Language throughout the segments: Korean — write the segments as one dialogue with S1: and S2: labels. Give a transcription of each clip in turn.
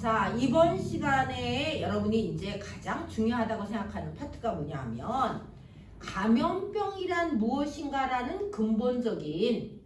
S1: 자, 이번 시간에 여러분이 이제 가장 중요하다고 생각하는 파트가 뭐냐 하면 감염병이란 무엇인가라는 근본적인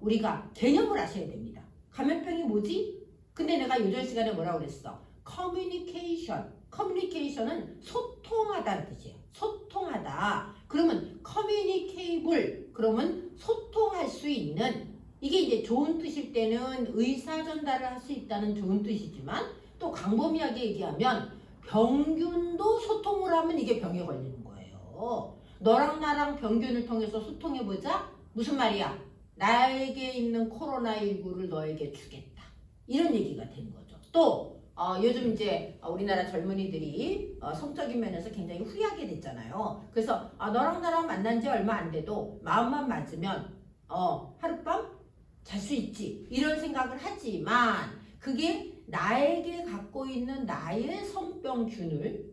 S1: 우리가 개념을 아셔야 됩니다. 감염병이 뭐지? 근데 내가 요전 시간에 뭐라고 그랬어? 커뮤니케이션. 커뮤니케이션은 소통하다는 뜻이에요. 소통하다. 그러면 커뮤니케이블. 그러면 소통할 수 있는, 이게 이제 좋은 뜻일 때는 의사 전달을 할 수 있다는 좋은 뜻이지만 또 광범위하게 얘기하면 병균도 소통을 하면 이게 병에 걸리는 거예요. 너랑 나랑 병균을 통해서 소통해보자? 무슨 말이야? 나에게 있는 코로나19를 너에게 주겠다. 이런 얘기가 된 거죠. 또 요즘 이제 우리나라 젊은이들이 성적인 면에서 굉장히 후회하게 됐잖아요. 그래서 너랑 나랑 만난 지 얼마 안 돼도 마음만 맞으면 하룻밤 잘 수 있지 이런 생각을 하지만 그게 나에게 갖고 있는 나의 성병균을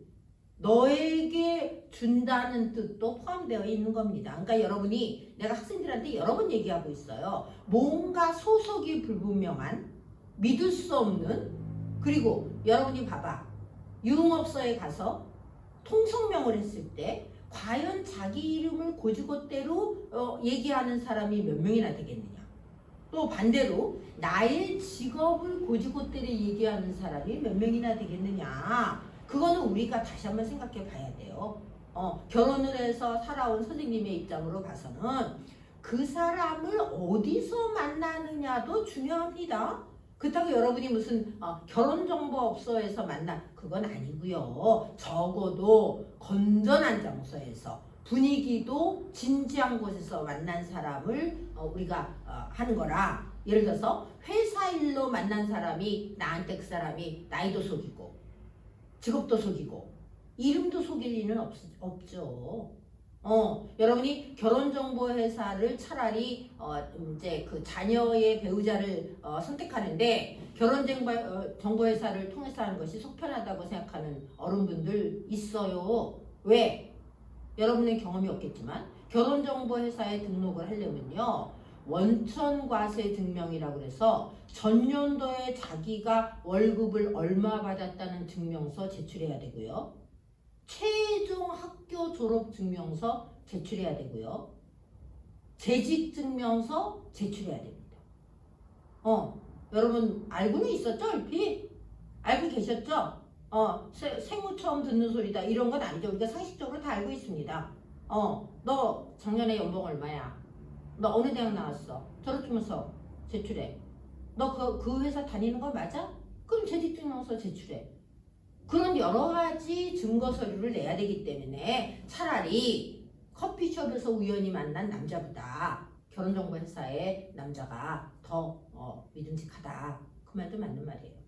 S1: 너에게 준다는 뜻도 포함되어 있는 겁니다. 그러니까 여러분이, 내가 학생들한테 여러 번 얘기하고 있어요. 뭔가 소속이 불분명한, 믿을 수 없는, 그리고 여러분이 봐봐, 유흥업소에 가서 통성명을 했을 때 과연 자기 이름을 고지고대로 얘기하는 사람이 몇 명이나 되겠느냐. 또 반대로 나의 직업을 고지고대로 얘기하는 사람이 몇 명이나 되겠느냐. 그거는 우리가 다시 한번 생각해 봐야 돼요. 결혼을 해서 살아온 선생님의 입장으로 봐서는 그 사람을 어디서 만나느냐도 중요합니다. 그렇다고 여러분이 무슨 결혼정보업소에서 만나, 그건 아니고요. 적어도 건전한 장소에서 분위기도 진지한 곳에서 만난 사람을 우리가 하는 거라. 예를 들어서 회사 일로 만난 사람이 나한테 그 사람이 나이도 속이고 직업도 속이고 이름도 속일 리는 없죠. 여러분이 결혼정보회사를 차라리 이제 그 자녀의 배우자를 선택하는데 결혼정보회사를 통해서 하는 것이 속 편하다고 생각하는 어른분들 있어요. 왜? 여러분의 경험이 없겠지만 결혼정보회사에 등록을 하려면요, 원천과세 증명이라고 해서 전년도에 자기가 월급을 얼마 받았다는 증명서 제출해야 되고요, 최종 학교 졸업 증명서 제출해야 되고요, 재직 증명서 제출해야 됩니다. 여러분 알고는 있었죠? 얼핏? 알고 계셨죠? 생후 처음 듣는 소리다 이런 건 아니죠. 우리가 상식적으로 다 알고 있습니다. 너 작년에 연봉 얼마야? 너 어느 대학 나왔어? 졸업증명서 제출해. 너 그 회사 다니는 거 맞아? 그럼 재직증명서 제출해. 그런 여러 가지 증거 서류를 내야 되기 때문에 차라리 커피숍에서 우연히 만난 남자보다 결혼정보회사의 남자가 더 믿음직하다. 그 말도 맞는 말이에요.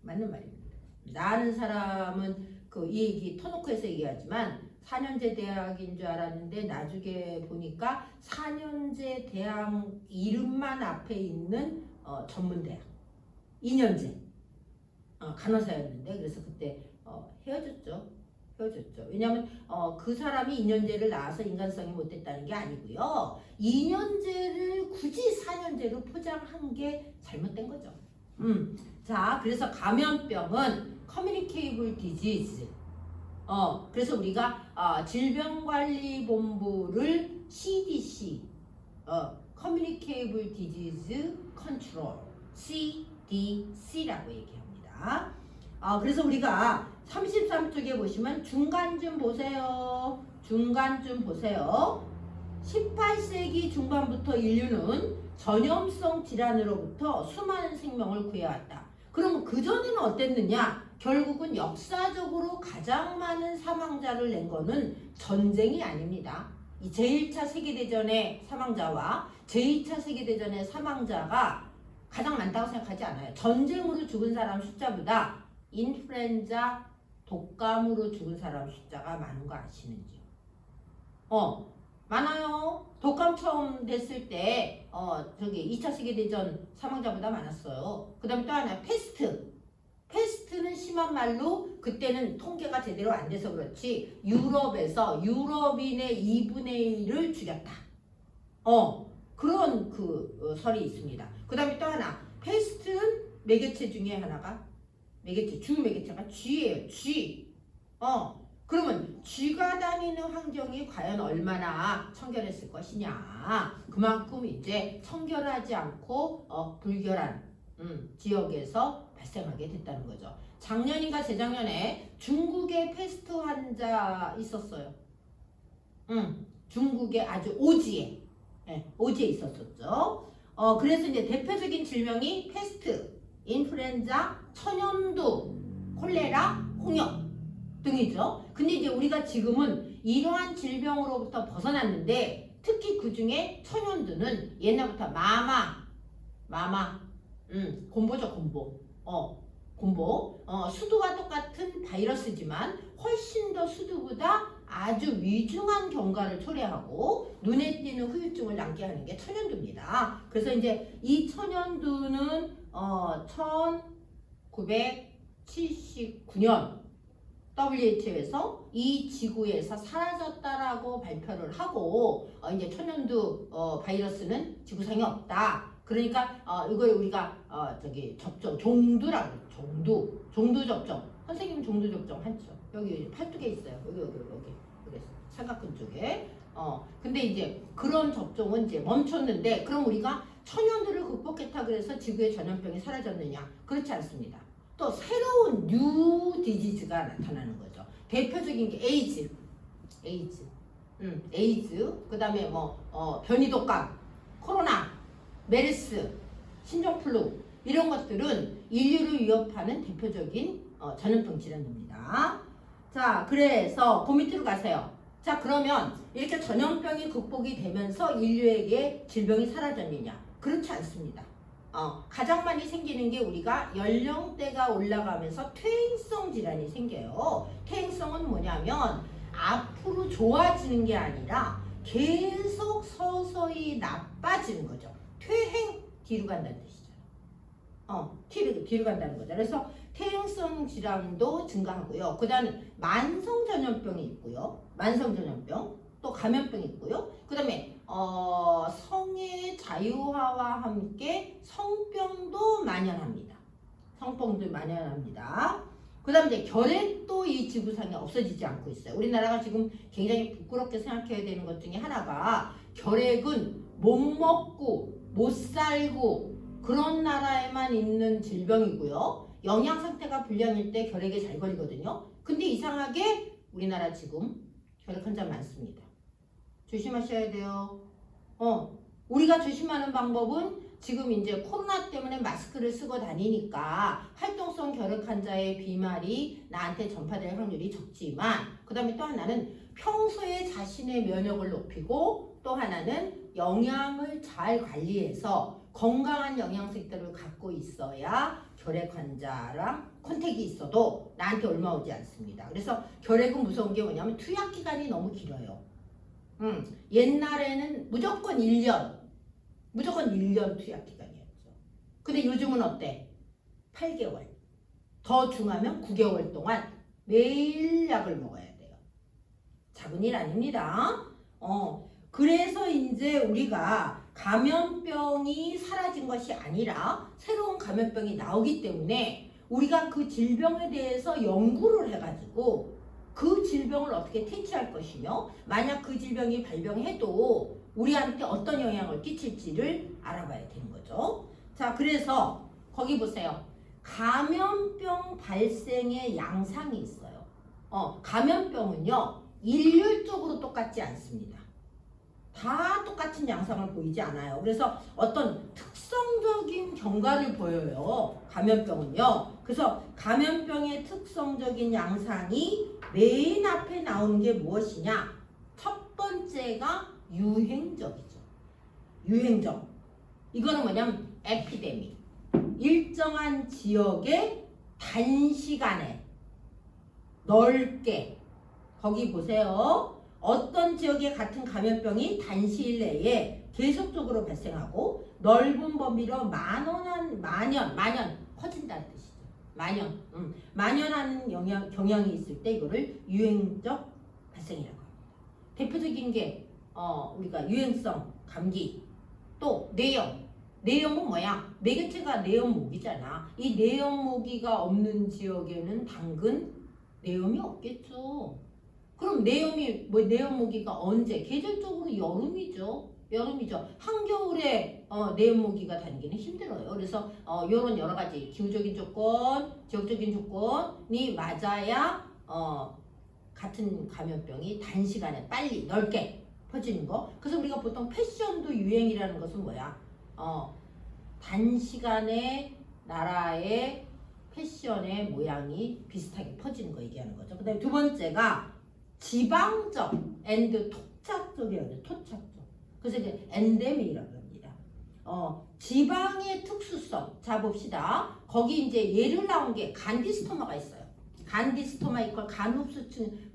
S1: 맞는 말입니다. 나 아는 사람은 이 얘기 터놓고해서 얘기하지만 4년제 대학인 줄 알았는데 나중에 보니까 4년제 대학 이름만 앞에 있는 전문대학 2년제 간호사였는데, 그래서 그때 헤어졌죠. 왜냐하면 그 사람이 2년제를 나와서 인간성이 못됐다는 게 아니고요, 2년제를 굳이 4년제로 포장한 게 잘못된 거죠. 자, 그래서 감염병은 커뮤니케이블 디지즈. 그래서 우리가 질병관리본부를 CDC, 커뮤니케이블 디지즈 컨트롤, CDC라고 얘기합니다. 그래서 우리가 33쪽에 보시면 중간 좀 보세요. 18세기 중반부터 인류는 전염성 질환으로부터 수많은 생명을 구해왔다. 그럼 그전에는 어땠느냐? 결국은 역사적으로 가장 많은 사망자를 낸 거는 전쟁이 아닙니다. 이 제1차 세계대전의 사망자와 제2차 세계대전의 사망자가 가장 많다고 생각하지 않아요. 전쟁으로 죽은 사람 숫자보다 인플루엔자, 독감으로 죽은 사람 숫자가 많은 거 아시는지요? 많아요. 독감 처음 됐을 때 2차 세계대전 사망자보다 많았어요. 그 다음에 또 하나 패스트는 심한 말로 그때는 통계가 제대로 안 돼서 그렇지 유럽에서 유럽인의 2분의 1을 죽였다. 그런 설이 있습니다. 그 다음에 또 하나, 패스트는 매개체 중에 하나가 매개체, 주 매개체가 쥐예요. 쥐. 그러면 쥐가 다니는 환경이 과연 얼마나 청결했을 것이냐. 그만큼 이제 청결하지 않고 불결한 지역에서 발생하게 됐다는 거죠. 작년인가 재작년에 중국에 패스트 환자 있었어요. 중국의 아주 오지에, 오지에 있었었죠. 그래서 이제 대표적인 질병이 패스트, 인플루엔자, 천연두, 콜레라, 홍역 등이죠. 근데 이제 우리가 지금은 이러한 질병으로부터 벗어났는데 특히 그 중에 천연두는 옛날부터 마마, 곰보죠, 곰보. 곰보. 수두와 똑같은 바이러스지만 훨씬 더 수두보다 아주 위중한 경과를 초래하고 눈에 띄는 후유증을 남게 하는 게 천연두입니다. 그래서 이제 이 천연두는 1979년 WHO에서 이 지구에서 사라졌다라고 발표를 하고 이제 천연두 바이러스는 지구상에 없다. 그러니까 이걸 우리가 접종 종두라고 해요. 종두 접종. 선생님 종두 접종 하죠. 여기 팔뚝에 있어요. 여기 삼각근 쪽에. 근데 이제 그런 접종은 이제 멈췄는데 그럼 우리가 천연두를 극복했다 그래서 지구의 전염병이 사라졌느냐? 그렇지 않습니다. 또 새로운 뉴 디지즈가 나타나는 거죠. 대표적인 게 에이즈, 그다음에 변이독감, 코로나, 메르스, 신종플루 이런 것들은 인류를 위협하는 대표적인 전염병 질환입니다. 자, 그래서 그 밑으로 가세요. 자, 그러면 이렇게 전염병이 극복이 되면서 인류에게 질병이 사라졌느냐? 그렇지 않습니다. 가장 많이 생기는 게 우리가 연령대가 올라가면서 퇴행성 질환이 생겨요. 퇴행성은 뭐냐면 앞으로 좋아지는 게 아니라 계속 서서히 나빠지는 거죠. 퇴행, 뒤로 간다는 뜻이죠. 뒤로 간다는 거죠. 그래서 퇴행성 질환도 증가하고요. 그 다음에 만성 전염병이 있고요. 만성 전염병, 또 감염병이 있고요. 그 다음에 성의 자유화와 함께 성병도 만연합니다. 성병도 만연합니다. 그 다음에 이제 결핵도 이 지구상에 없어지지 않고 있어요. 우리나라가 지금 굉장히 부끄럽게 생각해야 되는 것 중에 하나가 결핵은 못 먹고 못 살고 그런 나라에만 있는 질병이고요. 영양 상태가 불량일 때 결핵에 잘 걸리거든요. 근데 이상하게 우리나라 지금 결핵 환자 많습니다. 조심하셔야 돼요. 우리가 조심하는 방법은 지금 이제 코로나 때문에 마스크를 쓰고 다니니까 활동성 결핵 환자의 비말이 나한테 전파될 확률이 적지만 그 다음에 또 하나는 평소에 자신의 면역을 높이고 또 하나는 영양을 잘 관리해서 건강한 영양 색깔을 갖고 있어야 결핵 환자랑 컨택이 있어도 나한테 얼마 오지 않습니다. 그래서 결핵은 무서운 게 뭐냐면 투약 기간이 너무 길어요. 옛날에는 무조건 1년 투약 기간이었죠. 근데 요즘은 어때? 8개월. 더 중하면 9개월 동안 매일 약을 먹어야 돼요. 작은 일 아닙니다. 그래서 이제 우리가 감염병이 사라진 것이 아니라 새로운 감염병이 나오기 때문에 우리가 그 질병에 대해서 연구를 해가지고 그 질병을 어떻게 퇴치할 것이며 만약 그 질병이 발병해도 우리한테 어떤 영향을 끼칠지를 알아봐야 되는 거죠. 자, 그래서 거기 보세요. 감염병 발생의 양상이 있어요. 감염병은요 일률적으로 똑같지 않습니다. 다 똑같은 양상을 보이지 않아요. 그래서 어떤 특성적인 경과를 보여요. 감염병은요. 그래서 감염병의 특성적인 양상이 맨 앞에 나오는 게 무엇이냐? 첫 번째가 유행적이죠. 유행적. 이거는 뭐냐면 에피데믹. 일정한 지역에 단시간에 넓게 거기 보세요. 어떤 지역의 같은 감염병이 단시일 내에 계속적으로 발생하고 넓은 범위로 만연 커진다는 뜻이죠. 만연하는 경향이 있을 때 이거를 유행적 발생이라고 합니다. 대표적인 게 우리가 유행성 감기 또 뇌염은 뭐야? 매개체가 내염모기잖아. 이 내염모기가 없는 지역에는 당근 내염이 없겠죠. 그럼 내염모기가 언제? 계절적으로 여름이죠. 여름이죠. 한겨울에 내염모기가 다니기는 힘들어요. 그래서 이런 여러 가지 기후적인 조건, 지역적인 조건이 맞아야 같은 감염병이 단시간에 빨리 넓게 퍼지는 거. 그래서 우리가 보통 패션도 유행이라는 것은 뭐야? 단시간에 나라의 패션의 모양이 비슷하게 퍼지는 거 얘기하는 거죠. 그 다음에 두 번째가 지방적 앤드 토착적이라고 토착적. 그래서 이제 엔데믹이라고 합니다. 지방의 특수성. 자 봅시다. 거기 이제 예를 나온 게 간디스토마가 있어요. 간디스토마 이퀄 간흡수증,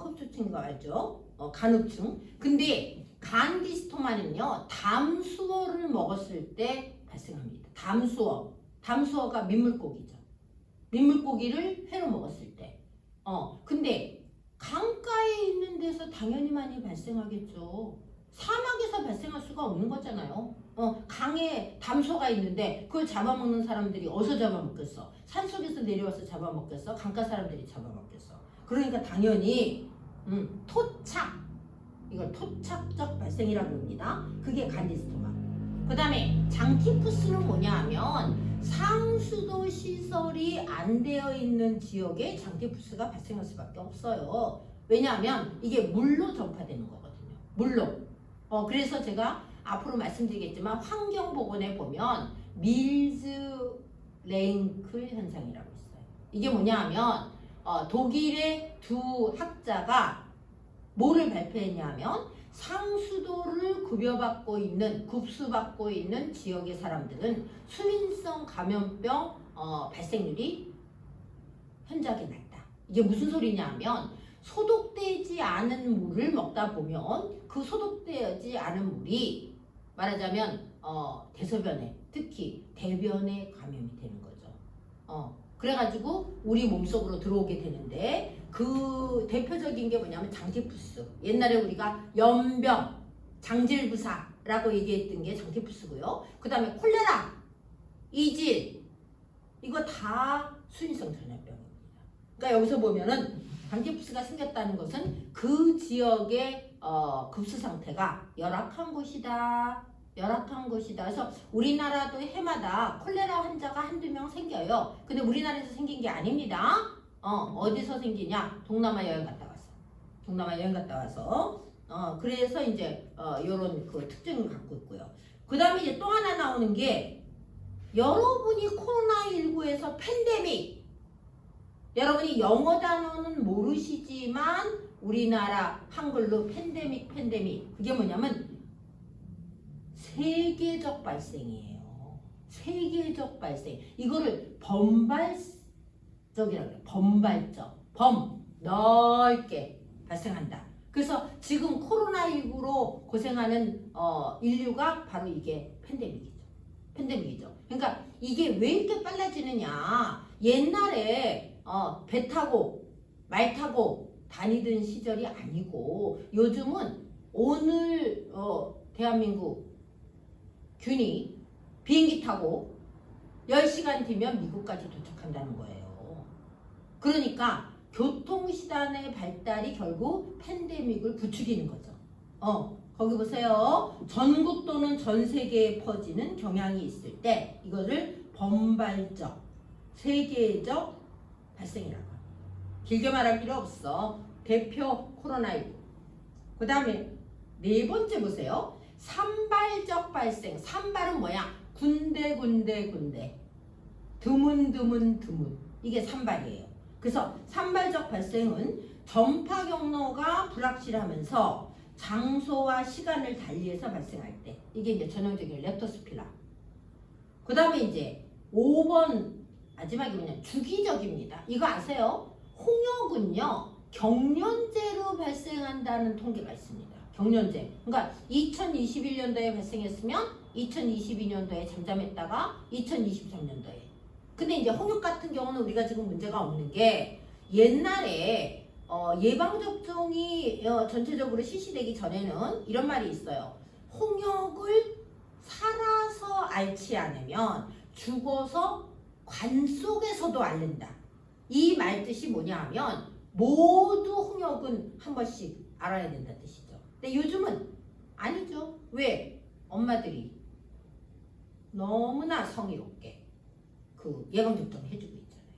S1: 흡수증인 거 알죠? 간흡증. 근데 간디스토마는요, 담수어를 먹었을 때 발생합니다. 담수어가 민물고기죠. 민물고기를 회로 먹었을 때. 근데 강가에 있는 데서 당연히 많이 발생하겠죠. 사막에서 발생할 수가 없는 거잖아요. 강에 담소가 있는데 그걸 잡아먹는 사람들이 어디서 잡아먹겠어? 산속에서 내려와서 잡아먹겠어? 강가 사람들이 잡아먹겠어? 그러니까 당연히 이걸 토착적 발생이라고 합니다. 그게 간디스토마. 그 다음에 장티푸스는 뭐냐 하면 상수도 시설이 안 되어 있는 지역에 장티푸스가 발생할 수밖에 없어요. 왜냐하면 이게 물로 전파되는 거거든요. 물로. 그래서 제가 앞으로 말씀드리겠지만 환경보건에 보면 밀즈 레인클 현상이라고 있어요. 이게 뭐냐 하면 독일의 두 학자가 뭐를 발표했냐면 상수도를 급수받고 있는 지역의 사람들은 수민성 감염병 발생률이 현저하게 낮다. 이게 무슨 소리냐면 소독되지 않은 물을 먹다 보면 그 소독되지 않은 물이 말하자면 대소변에 특히 대변에 감염이 되는 거죠. 그래가지고 우리 몸속으로 들어오게 되는데 그 대표적인 게 뭐냐면 장티푸스. 옛날에 우리가 연병, 장질부사라고 얘기했던 게 장티푸스고요. 그 다음에 콜레라, 이질 이거 다 수인성 전염병입니다. 그러니까 여기서 보면은 장티푸스가 생겼다는 것은 그 지역의 급수 상태가 열악한 곳이다. 그래서 우리나라도 해마다 콜레라 환자가 한두 명 생겨요. 근데 우리나라에서 생긴 게 아닙니다. 어디서 생기냐? 동남아 여행 갔다 와서 그래서 이제 요런 그 특징을 갖고 있고요. 그 다음에 이제 또 하나 나오는 게 여러분이 코로나19에서 팬데믹 여러분이 영어 단어는 모르시지만 우리나라 한글로 팬데믹 그게 뭐냐면 세계적 발생이에요. 세계적 발생. 이거를 범발적이라고 해요. 범발적. 넓게 발생한다. 그래서 지금 코로나19로 고생하는 인류가 바로 이게 팬데믹이죠. 그러니까 이게 왜 이렇게 빨라지느냐. 옛날에 배 타고 말 타고 다니던 시절이 아니고 요즘은 오늘 대한민국 균이 비행기 타고 10시간 뒤면 미국까지 도착한다는 거예요. 그러니까 교통수단의 발달이 결국 팬데믹을 부추기는 거죠. 거기 보세요. 전국 또는 전 세계에 퍼지는 경향이 있을 때 이거를 범발적, 세계적 발생이라고 합니다. 길게 말할 필요 없어. 대표 코로나19. 그 다음에 네 번째 보세요. 산발적 발생. 산발은 뭐야? 군데. 드문. 이게 산발이에요. 그래서 산발적 발생은 전파 경로가 불확실하면서 장소와 시간을 달리해서 발생할 때 이게 이제 전형적인 렙토스피라. 그 다음에 이제 5번 마지막이 뭐냐? 주기적입니다. 이거 아세요? 홍역은요 경련제로 발생한다는 통계가 있습니다. 경련제. 그러니까 2021년도에 발생했으면 2022년도에 잠잠했다가 2023년도에. 근데 이제 홍역 같은 경우는 우리가 지금 문제가 없는 게 옛날에 예방접종이 전체적으로 실시되기 전에는 이런 말이 있어요. 홍역을 살아서 앓지 않으면 죽어서 관 속에서도 앓는다. 이 말 뜻이 뭐냐 하면 모두 홍역은 한 번씩 알아야 된다 뜻이죠. 근데 요즘은 아니죠. 왜? 엄마들이 너무나 성의롭게 그 예방접종을 해주고 있잖아요.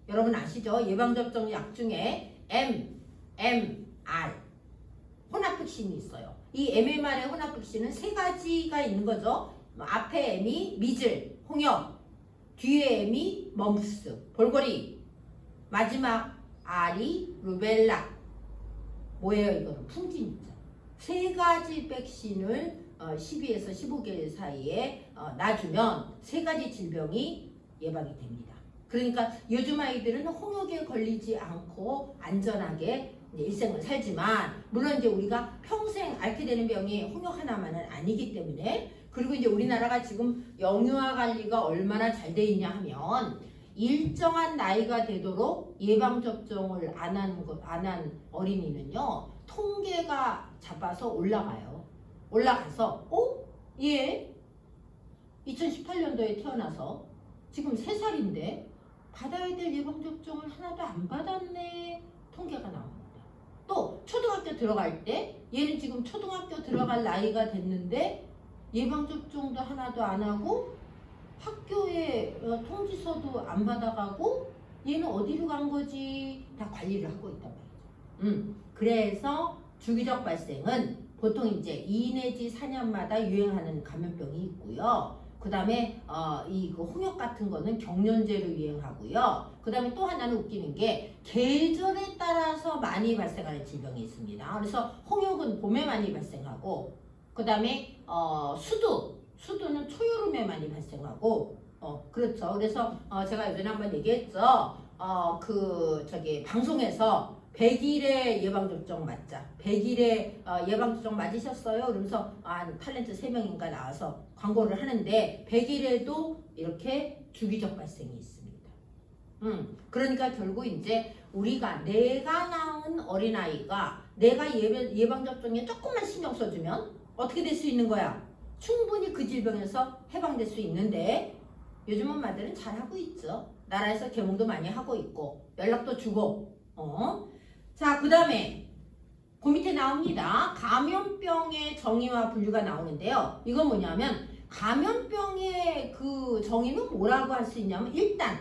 S1: 여러분 아시죠? 예방접종 약 중에 MMR 혼합백신이 있어요. 이 MMR의 혼합백신은 세 가지가 있는 거죠. 앞에 M이 미즐, 홍역, 뒤에 M이 멈프스, 볼거리, 마지막 R이 루벨라. 뭐예요 이거는? 풍진이죠. 세 가지 백신을 12에서 15개월 사이에 놔주면 세 가지 질병이 예방이 됩니다. 그러니까 요즘 아이들은 홍역에 걸리지 않고 안전하게 일생을 살지만 물론 이제 우리가 평생 앓게 되는 병이 홍역 하나만은 아니기 때문에 그리고 이제 우리나라가 지금 영유아 관리가 얼마나 잘 돼 있냐 하면 일정한 나이가 되도록 예방접종을 안 한 어린이는요 통계가 잡아서 올라가요. 올라가서 얘 2018년도에 태어나서 지금 3살인데 받아야 될 예방접종을 하나도 안 받았네 통계가 나옵니다. 또 초등학교 들어갈 때 얘는 지금 초등학교 들어갈 나이가 됐는데 예방접종도 하나도 안 하고 학교에 통지서도 안 받아가고 얘는 어디로 간 거지? 다 관리를 하고 있단 말이죠. 그래서 주기적 발생은 보통 이제 2 내지 4년마다 유행하는 감염병이 있고요. 그 다음에 그 홍역 같은 거는 경련제로 유행하고요. 그 다음에 또 하나는 웃기는 게 계절에 따라서 많이 발생하는 질병이 있습니다. 그래서 홍역은 봄에 많이 발생하고 그 다음에 수두는 초여름에 많이 발생하고 그렇죠. 그래서 제가 예전에 한번 얘기했죠. 방송에서 100일에 예방접종 맞자. 100일에 예방접종 맞으셨어요? 그러면서 탤런트 3명인가 나와서 광고를 하는데 100일에도 이렇게 주기적 발생이 있습니다. 그러니까 결국 이제 우리가 내가 낳은 어린아이가 내가 예방접종에 조금만 신경 써주면 어떻게 될 수 있는 거야? 충분히 그 질병에서 해방될 수 있는데 요즘 엄마들은 잘하고 있죠. 나라에서 계몽도 많이 하고 있고 연락도 주고 자, 그 다음에 그 밑에 나옵니다. 감염병의 정의와 분류가 나오는데요. 이건 뭐냐면 감염병의 그 정의는 뭐라고 할 수 있냐면 일단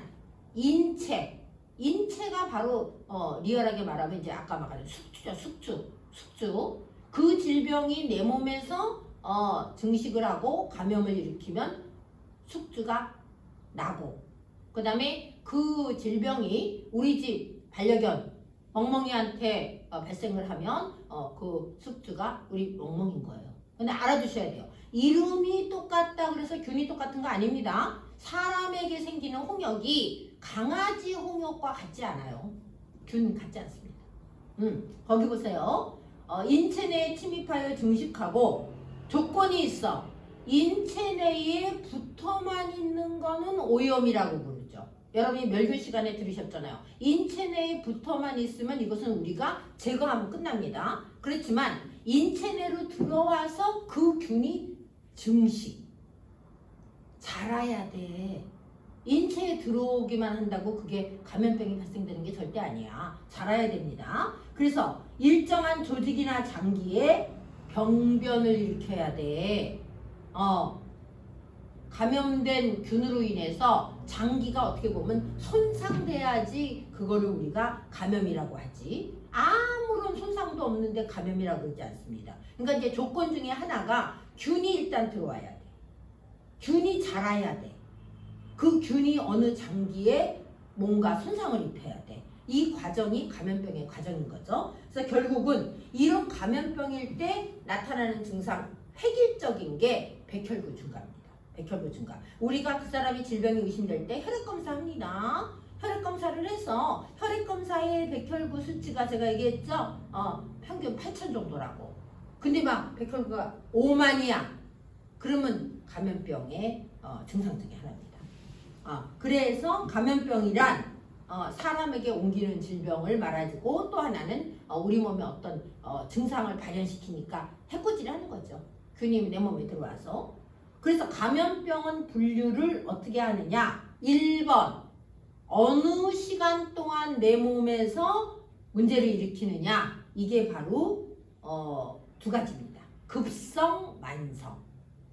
S1: 인체가 바로 리얼하게 말하면 이제 아까 말한 숙주죠. 숙주. 그 질병이 내 몸에서 증식을 하고 감염을 일으키면 숙주가 나고 그 다음에 그 질병이 우리 집 반려견 멍멍이한테 발생을 하면 그 숙주가 우리 멍멍인 거예요. 근데 알아두셔야 돼요. 이름이 똑같다 그래서 균이 똑같은 거 아닙니다. 사람에게 생기는 홍역이 강아지 홍역과 같지 않아요. 균 같지 않습니다. 거기 보세요. 인체 내에 침입하여 증식하고 조건이 있어. 인체 내에 붙어만 있는 거는 오염이라고 부르죠. 여러분이 멸균 시간에 들으셨잖아요. 인체 내에 붙어만 있으면 이것은 우리가 제거하면 끝납니다. 그렇지만 인체 내로 들어와서 그 균이 증식 자라야 돼. 인체에 들어오기만 한다고 그게 감염병이 발생되는 게 절대 아니야. 자라야 됩니다. 그래서 일정한 조직이나 장기에 병변을 일으켜야 돼. 감염된 균으로 인해서 장기가 어떻게 보면 손상돼야지 그거를 우리가 감염이라고 하지. 아무런 손상도 없는데 감염이라고 그러지 않습니다. 그러니까 이제 조건 중에 하나가 균이 일단 들어와야 돼. 균이 자라야 돼. 그 균이 어느 장기에 뭔가 손상을 입혀야 돼. 이 과정이 감염병의 과정인 거죠. 그래서 결국은 이런 감염병일 때 나타나는 증상 획일적인 게 백혈구 증가입니다. 백혈구 증가. 우리가 그 사람이 질병이 의심될 때 혈액검사 합니다. 혈액검사를 해서 혈액검사의 백혈구 수치가 제가 얘기했죠. 평균 8,000 정도라고. 근데 막 백혈구가 5만이야. 그러면 감염병의 증상 중에 하나입니다. 그래서 감염병이란 사람에게 옮기는 질병을 말해주고 또 하나는 우리 몸에 어떤 증상을 발현시키니까 해코지를 하는 거죠. 균이 내 몸에 들어와서. 그래서 감염병은 분류를 어떻게 하느냐? 1번 어느 시간 동안 내 몸에서 문제를 일으키느냐? 이게 바로 두 가지입니다. 급성, 만성.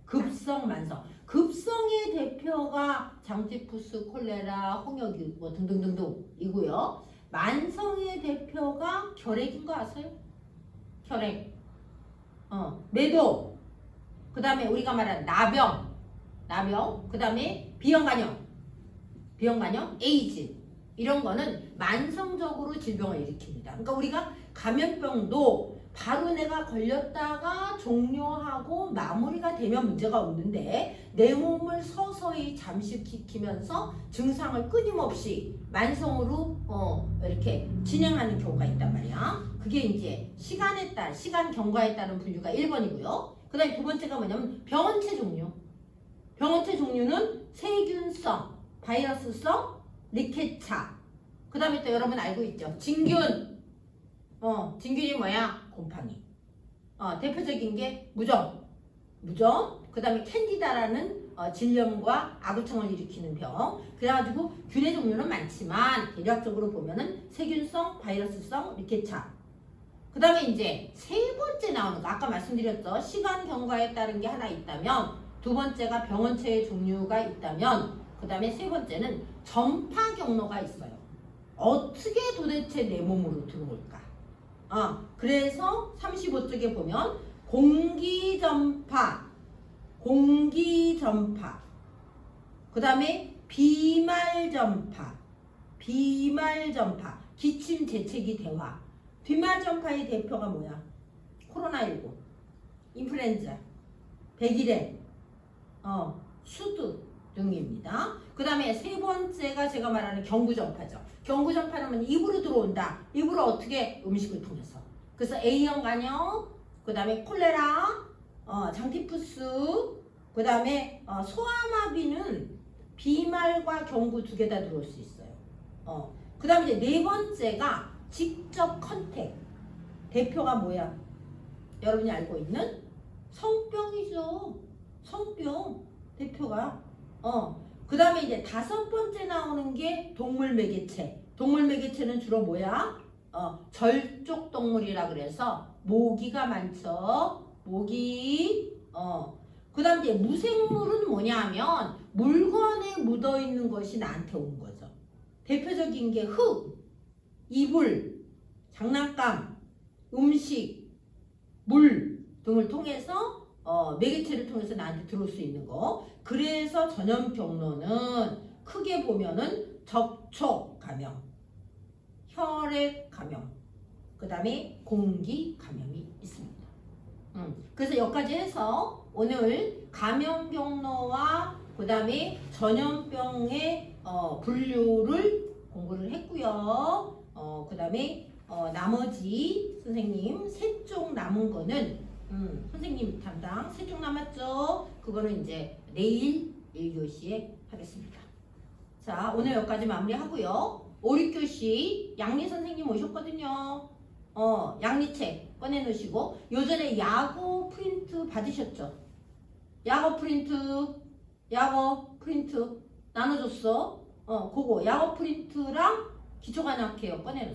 S1: 급성, 만성. 급성의 대표가 장티푸스, 콜레라, 홍역이 뭐 등등등등이고요. 만성의 대표가 결핵인 거 아세요? 결핵. 매도. 그 다음에 우리가 말하는 나병. 그 다음에 비형간염, 에이즈. 이런 거는 만성적으로 질병을 일으킵니다. 그러니까 우리가 감염병도 바로 내가 걸렸다가 종료하고 마무리가 되면 문제가 없는데 내 몸을 서서히 잠식시키면서 증상을 끊임없이 만성으로 이렇게 진행하는 경우가 있단 말이야. 그게 이제 시간 경과에 따른 분류가 1번이고요. 그 다음에 두 번째가 뭐냐면 병원체 종류. 병원체 종류는 세균성, 바이러스성, 리케차. 그 다음에 또 여러분 알고 있죠? 진균. 진균이 뭐야? 곰팡이. 대표적인 게 무정. 그 다음에 캔디다라는 질염과 아구청을 일으키는 병. 그래가지고 균의 종류는 많지만 대략적으로 보면은 세균성, 바이러스성, 리케차. 그 다음에 이제 세 번째 나오는 거 아까 말씀드렸죠. 시간 경과에 따른 게 하나 있다면 두 번째가 병원체의 종류가 있다면 그 다음에 세 번째는 전파 경로가 있어요. 어떻게 도대체 내 몸으로 들어올까? 그래서 35쪽에 보면 공기전파, 그 다음에 비말전파, 기침, 재채기, 대화. 비말전파의 대표가 뭐야? 코로나19, 인플루엔자, 백일행, 수두 등입니다. 그 다음에 세 번째가 제가 말하는 경구전파죠. 경구전파는 입으로 들어온다. 입으로 어떻게? 음식을 통해서. 그래서 A형 간염, 그 다음에 콜레라, 장티푸스, 그 다음에 소아마비는 비말과 경구 두 개 다 들어올 수 있어요. 그 다음에 이제 네 번째가 직접 컨택. 대표가 뭐야? 여러분이 알고 있는 성병이죠. 성병 대표가. 그 다음에 이제 다섯 번째 나오는 게 동물 매개체. 동물 매개체는 주로 뭐야? 절쪽 동물이라 그래서 모기가 많죠. 모기. 그 다음 이제 무생물은 뭐냐면 물건에 묻어 있는 것이 나한테 온 거죠. 대표적인 게 흙, 이불, 장난감, 음식, 물 등을 통해서 매개체를 통해서 나한테 들어올 수 있는 거. 그래서 전염 경로는 크게 보면은 접촉 감염, 혈액 감염, 그 다음에 공기 감염이 있습니다. 그래서 여기까지 해서 오늘 감염 경로와 그 다음에 전염병의 분류를 공부를 했고요. 그 다음에 나머지 선생님 세 쪽 남은 거는 선생님 담당 세 쪽 남았죠? 그거는 이제 내일 1교시에 하겠습니다. 자, 오늘 여기까지 마무리하고요. 5, 6교시 양리 선생님 오셨거든요. 양리책 꺼내놓으시고 요전에 약어 프린트 받으셨죠? 약어 프린트 나눠줬어. 그거 약어 프린트랑 기초간약해요 꺼내놓으세요.